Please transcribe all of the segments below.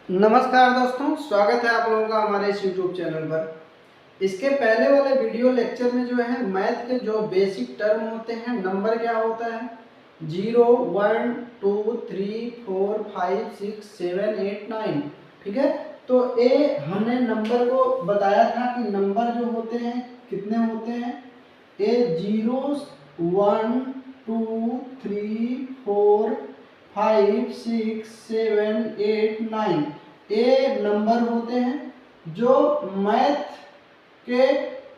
नमस्कार दोस्तों, स्वागत है आप लोगों का हमारे इस YouTube चैनल पर। इसके पहले वाले वीडियो लेक्चर में जो है मैथ के जो बेसिक टर्म होते हैं, नंबर क्या होता है, 0 1 2 3 4 5 6 7 8 9। ठीक है, तो ये हमने नंबर को बताया था कि नंबर जो होते हैं कितने होते हैं, ये 0 1 2 3 4 5 6 7 8 9 ये नंबर होते हैं जो मैथ के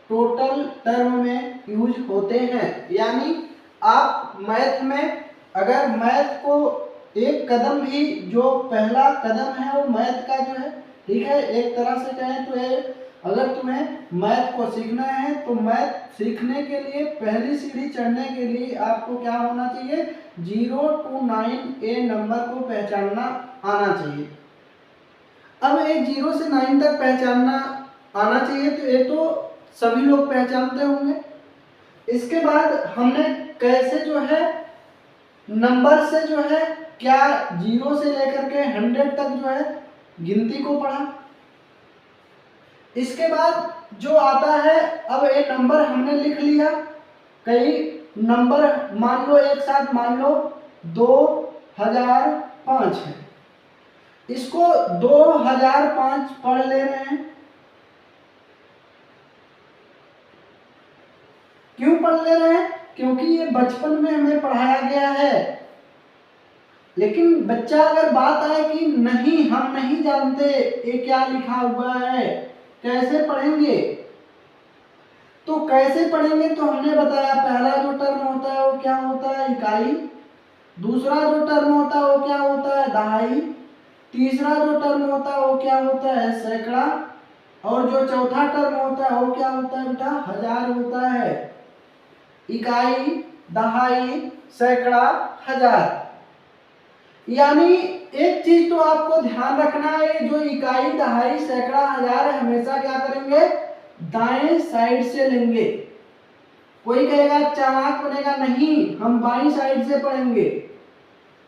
टोटल टर्म में यूज होते हैं। यानी आप मैथ में अगर मैथ को एक कदम भी, जो पहला कदम है वो मैथ का जो है, ठीक है, एक तरह से कहें तो ये अगर तुम्हें मैथ को सीखना है तो मैथ सीखने के लिए पहली सीढ़ी चढ़ने के लिए आपको क्या होना चाहिए, 0 to 9 ए नंबर को पहचानना आना चाहिए। अब ये 0 से 9 तक पहचानना आना चाहिए, तो ये तो सभी लोग पहचानते होंगे। इसके बाद हमने कैसे जो है नंबर से जो है क्या 0 से लेकर के 100 तक जो है गिनती को पढ़ा। इसके बाद जो आता है, अब एक नंबर हमने लिख लिया, कई नंबर मान लो एक साथ मान लो 2005 है, इसको 2005 पढ़ ले रहे हैं। क्यों पढ़ ले रहे हैं? क्योंकि ये बचपन में हमें पढ़ाया गया है। लेकिन बच्चा अगर बात आए कि नहीं हम नहीं जानते ये क्या लिखा हुआ है, कैसे पढ़ेंगे, तो कैसे पढ़ेंगे तो हमने बताया पहला जो टर्म होता है वो क्या होता है, इकाई। दूसरा जो टर्म होता है वो क्या होता है, दहाई। तीसरा जो टर्म होता है वो क्या होता है, सैकड़ा। और जो चौथा टर्म होता है वो क्या होता है बेटा, हजार होता है। इकाई, दहाई, सैकड़ा, हजार। यानी एक चीज तो आपको ध्यान रखना है, जो इकाई, दहाई, सैकड़ा, हजार हमेशा क्या करेंगे, दाएं साइड से लेंगे। कोई कहेगा चालाक बनेगा, नहीं हम बाईं साइड से पढ़ेंगे,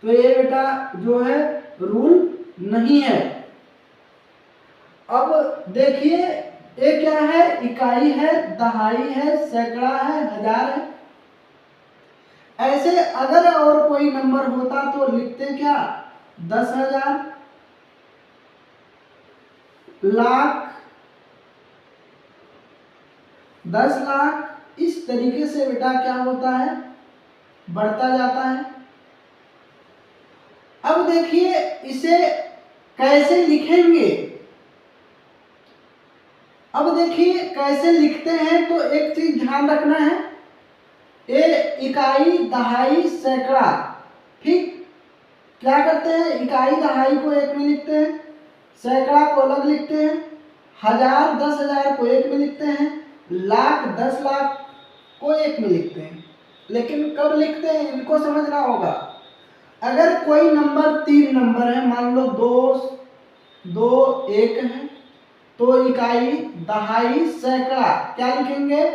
तो ये बेटा जो है रूल नहीं है। अब देखिए ये क्या है, इकाई है, दहाई है, सैकड़ा है, हजार है। ऐसे अगर और कोई नंबर होता तो लिखते क्या, 10,000, लाख, 10 लाख, इस तरीके से बेटा क्या होता है, बढ़ता जाता है। अब देखिए इसे कैसे लिखेंगे। अब देखिए कैसे लिखते हैं, तो एक चीज ध्यान रखना है, ये इकाई, दहाई, सैकड़ा, ठीक, क्या करते हैं, इकाई दहाई को एक में लिखते हैं, सैकड़ा को अलग लिखते हैं, हजार 10,000 को एक में लिखते हैं, लाख 10 लाख को एक में लिखते हैं। लेकिन कब लिखते हैं इनको समझना होगा। अगर कोई नंबर 3 नंबर है, मान लो 2 2 1 है, तो इकाई, दहाई, सैकड़ा क्या लिखेंगे,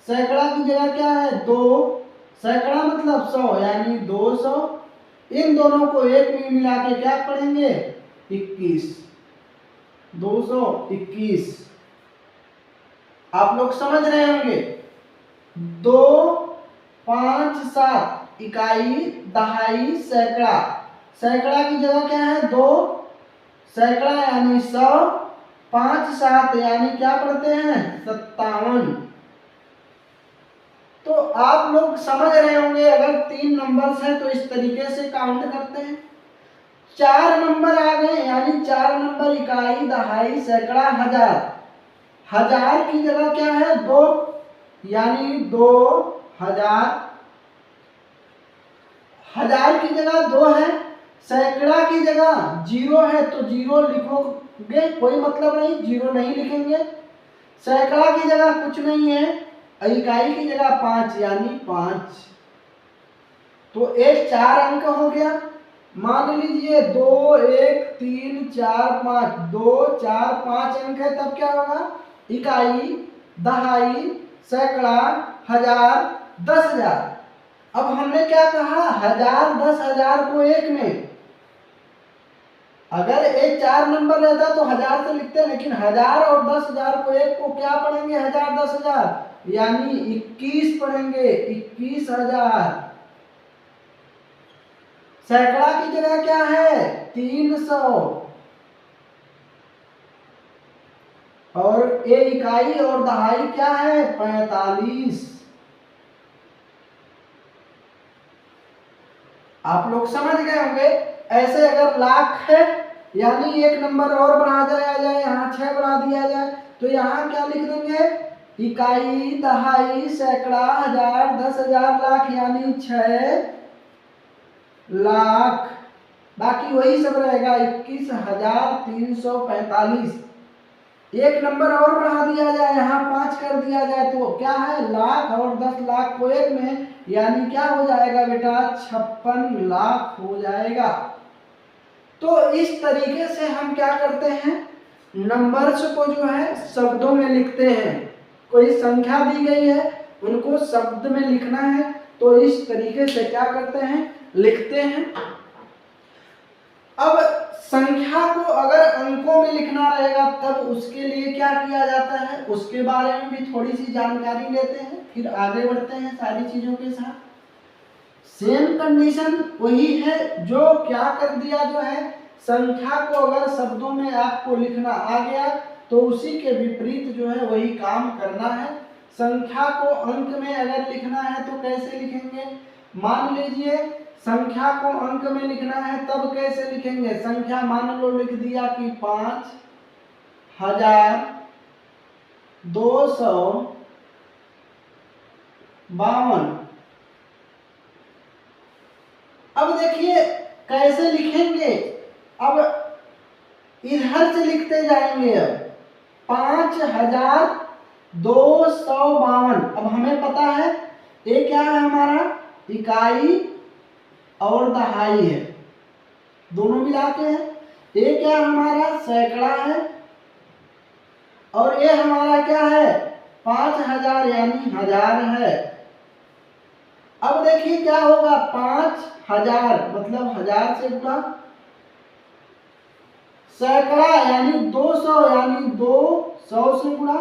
सैकड़ा की जगह क्या है 2, सैकड़ा मतलब 100 यानी 200, इन दोनों को एक में मिला के क्या पढ़ेंगे, 21, 221। आप लोग समझ रहे होंगे। 2 5 7 इकाई, दहाई, सैकड़ा, सैकड़ा की जगह क्या है 2, सैकड़ा यानी 100, 5 7 यानी क्या पढ़ते हैं 57। तो आप लोग समझ रहे होंगे, अगर 3 नंबर्स हैं तो इस तरीके से काउंट करते हैं। 4 नंबर आ गए, यानी 4 नंबर इकाई, दहाई, सैकड़ा, हजार। हजार की जगह क्या है 2, यानी 2000। हजार की जगह 2 है, सैकड़ा की जगह 0 है तो 0 लिखोगे, कोई मतलब नहीं, 0 नहीं लिखेंगे। सैकड़ा की जगह कुछ नहीं है, इकाई की जगह 5 यानी 5। तो एक 4 अंक हो गया। मान लीजिए 2 1 3 4 5, 2 4 5 अंक है, तब क्या होगा, इकाई, दहाई, सैकड़ा, हजार, 10,000। अब हमने क्या कहा, हजार 10,000 को एक में, अगर ये 4 नंबर रहता तो 1000 से लिखते, लेकिन 1000 और 10,000 को एक को क्या पढ़ेंगे, 1000 10,000 यानी 21 पढ़ेंगे, 21,000। सैकड़ा की जगह क्या है, 300, और ये इकाई और दहाई क्या है, 45। आप लोग समझ गए होंगे। ऐसे अगर लाख है यानी एक नंबर और बढ़ा दिया जाए, यहाँ 6 बढ़ा दिया जाए, तो यहाँ क्या लिख देंगे, इकाई दहाई सैकड़ा 1000 10,000 लाख यानी 6 लाख। बाकी वही सब रहेगा 21,345। एक नंबर और बढ़ा दिया जाए, यहाँ 5 कर दिया जाए तो क्या है, लाख, और 10 लाख को एक में यानी क्या हो जाएगा बेटा, 56 लाख हो जाएगा। तो इस तरीके से हम क्या करते हैं, नंबर्स को जो है शब्दों में लिखते हैं। कोई संख्या दी गई है उनको शब्द में लिखना है, तो इस तरीके से क्या करते हैं, लिखते हैं। अब संख्या को अगर अंकों में लिखना रहेगा तब उसके लिए क्या किया जाता है, उसके बारे में भी थोड़ी सी जानकारी लेते हैं, फिर आगे बढ़ते हैं सारी चीजों के साथ। सेम कंडीशन वही है, जो क्या कर दिया जो है, संख्या को अगर शब्दों में आपको लिखना आ गया तो उसी के विपरीत जो है वही काम करना है। संख्या को अंक में अगर लिखना है तो कैसे लिखेंगे, मान लीजिए संख्या को अंक में लिखना है तब कैसे लिखेंगे, संख्या मान लो लिख दिया कि 5,252। अब देखिए कैसे लिखेंगे, अब इधर से लिखते जाएंगे। अब 5,252, अब हमें पता है ये क्या है, हमारा इकाई और दहाई है, दोनों मिला के है। ये क्या हमारा सैकड़ा है, और ये हमारा क्या है, 5,000 यानी 1000 है। अब देखिए क्या होगा, 5,000 मतलब 1000 से गुणा, सैकड़ा यानी 200 यानी 200 से गुणा,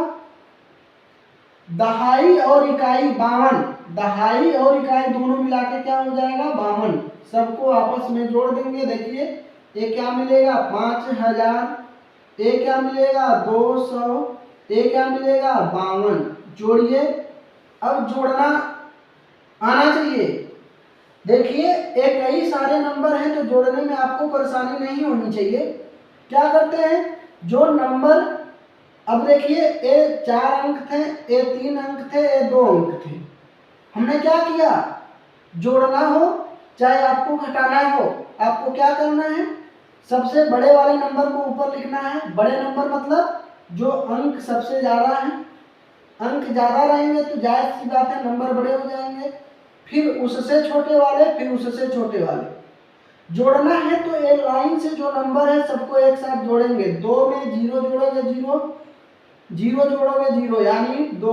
दहाई और इकाई 52, दहाई और इकाई दोनों मिला के क्या हो जाएगा, 52। सबको आपस में जोड़ देंगे, देखिए ये क्या मिलेगा, 5,000, ये क्या मिलेगा 200, ये क्या मिलेगा 52। जोड़िए, अब जोड़ना आना चाहिए। देखिए ये कई सारे नंबर हैं तो जोड़ने में आपको परेशानी नहीं होनी चाहिए। क्या करते हैं, जो नंबर, अब देखिए ये 4 अंक थे, ये 3 अंक थे, ये 2 अंक थे, हमने क्या किया, जोड़ना हो चाहे आपको घटाना हो, आपको क्या करना है, सबसे बड़े वाले नंबर को ऊपर लिखना है। बड़े नंबर मतलब जो अंक सबसे ज्यादा है, अंक ज्यादा रहेंगे तो जायज सी बात है नंबर बड़े हो जाएंगे, फिर उससे छोटे वाले, फिर उससे छोटे वाले। जोड़ना है तो एक लाइन से जो नंबर है सबको एक साथ जोड़ेंगे। 2 में 0 जोड़ोगे 0, 0 जोड़ोगे 0 यानी 2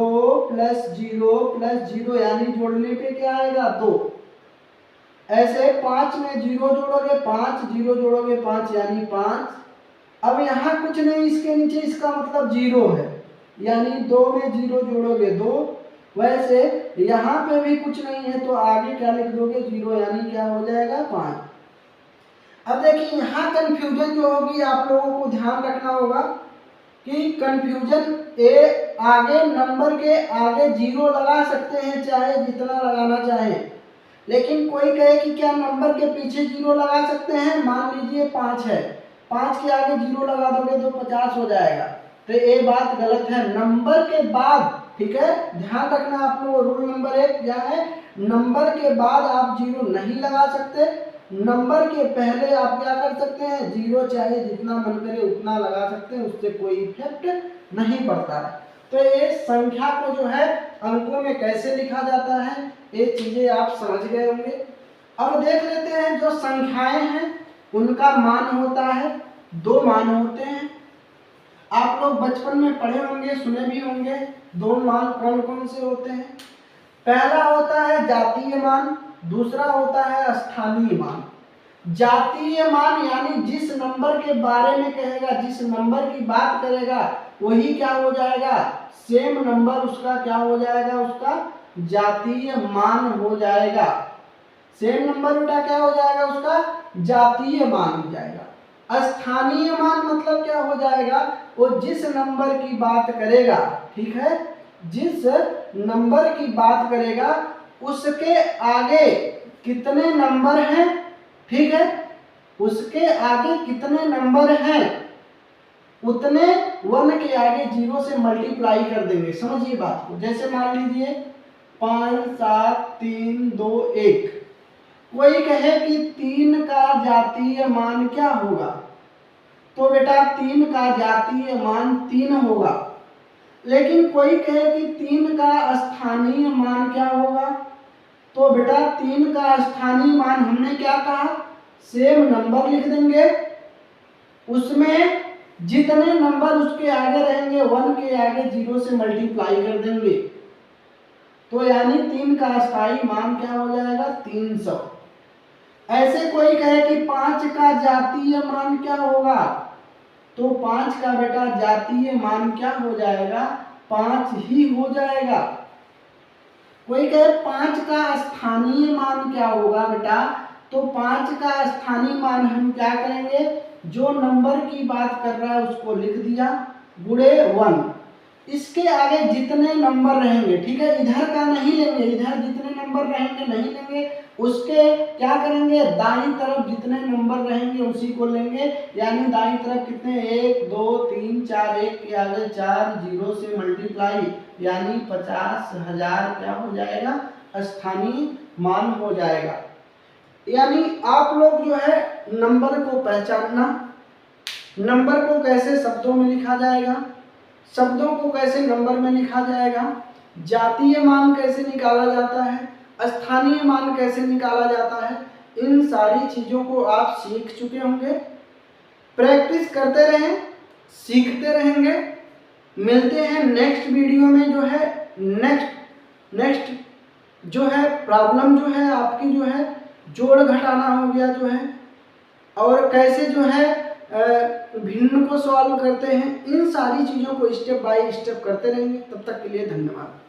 + 0 + 0 यानी जोड़ने पे क्या आएगा, 2। ऐसे 5 में 0 जोड़ोगे 5, 0 जोड़ोगे 5 यानी 5। अब यहाँ कुछ नहीं इसके नीचे, इसका मतलब 0 है, यानी 2 में 0 जोड़ोगे 2। वैसे यहाँ पे भी कुछ नहीं है तो आगे क्या लिख दोगे, 0 यानी क्या हो जाएगा, 5। अब देखिए यहाँ कंफ्यूजन जो होगी आप लोगों को ध्यान रखना होगा कि कंफ्यूजन, ए आगे नंबर के आगे 0 लगा सकते हैं चाहे जितना लगाना चाहे, लेकिन कोई कहे कि क्या नंबर के पीछे 0 लगा सकते हैं, मान लीजिए 5 है, 5 के आगे 0 लगा दोगे तो 50 हो जाएगा, तो ये बात गलत है। नंबर के बाद, ठीक है, ध्यान रखना आप लोग, रूल नंबर 1 क्या है, नंबर के बाद आप 0 नहीं लगा सकते, नंबर के पहले आप क्या कर सकते हैं, 0 चाहे जितना मन करे उतना लगा सकते हैं, उससे कोई इफेक्ट नहीं पड़ता है। तो ये संख्या को जो है अंकों में कैसे लिखा जाता है ये चीजें आप समझ गए होंगे। अब देख लेते हैं जो संख्याएं हैं उनका मान होता है, 2 मान होते हैं। आप लोग बचपन में पढ़े होंगे, सुने भी होंगे, 2 मान कौन कौन से होते हैं। पहला होता है जातीय मान, दूसरा होता है स्थानीय मान। जातीय मान यानी जिस नंबर के बारे में कहेगा, जिस नंबर की बात करेगा वही क्या हो जाएगा, सेम नंबर उसका क्या हो जाएगा, उसका जातीय मान हो जाएगा। सेम नंबर बेटा क्या हो जाएगा, उसका जातीय मान हो जाएगा। स्थानीय मान मतलब क्या हो जाएगा, वो जिस नंबर की बात करेगा, ठीक है, जिस नंबर की बात करेगा उसके आगे कितने नंबर हैं, ठीक है, उसके आगे कितने नंबर हैं उतने 1 के आगे 0 से मल्टीप्लाई कर देंगे। समझिए बात को, जैसे मान लीजिए 5 7 3 2 1, कोई कहे कि 3 का जातीय मान क्या होगा, तो बेटा 3 का जातीय मान 3 होगा। लेकिन कोई कहे कि 3 का स्थानीय मान क्या होगा, तो बेटा 3 का स्थानीय मान हमने क्या कहा, सेम नंबर लिख देंगे, उसमें जितने नंबर उसके आगे रहेंगे 1 के आगे 0 से मल्टीप्लाई कर देंगे, तो यानी 3 का स्थायी मान क्या हो जाएगा, 300। ऐसे कोई कहे कि 5 का जातीय मान क्या होगा, तो 5 का बेटा जातीय मान क्या हो जाएगा, 5 ही हो जाएगा। कोई कहे 5 का स्थानीय मान क्या होगा बेटा, तो 5 का स्थानीय मान हम क्या करेंगे, जो नंबर की बात कर रहा है उसको लिख दिया गुणे 1, इसके आगे जितने नंबर रहेंगे, ठीक है, इधर का नहीं लेंगे, इधर जितने नंबर रहेंगे नहीं लेंगे, उसके क्या करेंगे, दाईं तरफ जितने नंबर रहेंगे उसी को लेंगे। यानी दाईं तरफ कितने, 1 2 3 4, 1 के आगे 4, 0 से मल्टीप्लाई, यानी 50,000 क्या हो जाएगा, स्थानीय मान हो जाएगा। यानी आप लोग जो है नंबर को पहचानना, नंबर को कैसे शब्दों में लिखा जाएगा, शब्दों को कैसे नंबर में लिखा जाएगा, जातीय मान कैसे निकाला जाता है, स्थानीय मान कैसे निकाला जाता है, इन सारी चीजों को आप सीख चुके होंगे। प्रैक्टिस करते रहें, सीखते रहेंगे। मिलते हैं नेक्स्ट वीडियो में, जो है नेक्स्ट जो है प्रॉब्लम जो है आपकी जो है जोड़ घटाना हो गया जो है, और कैसे जो है भिन्न को सॉल्व करते हैं, इन सारी चीज़ों को स्टेप बाय स्टेप करते रहेंगे। तब तक के लिए धन्यवाद।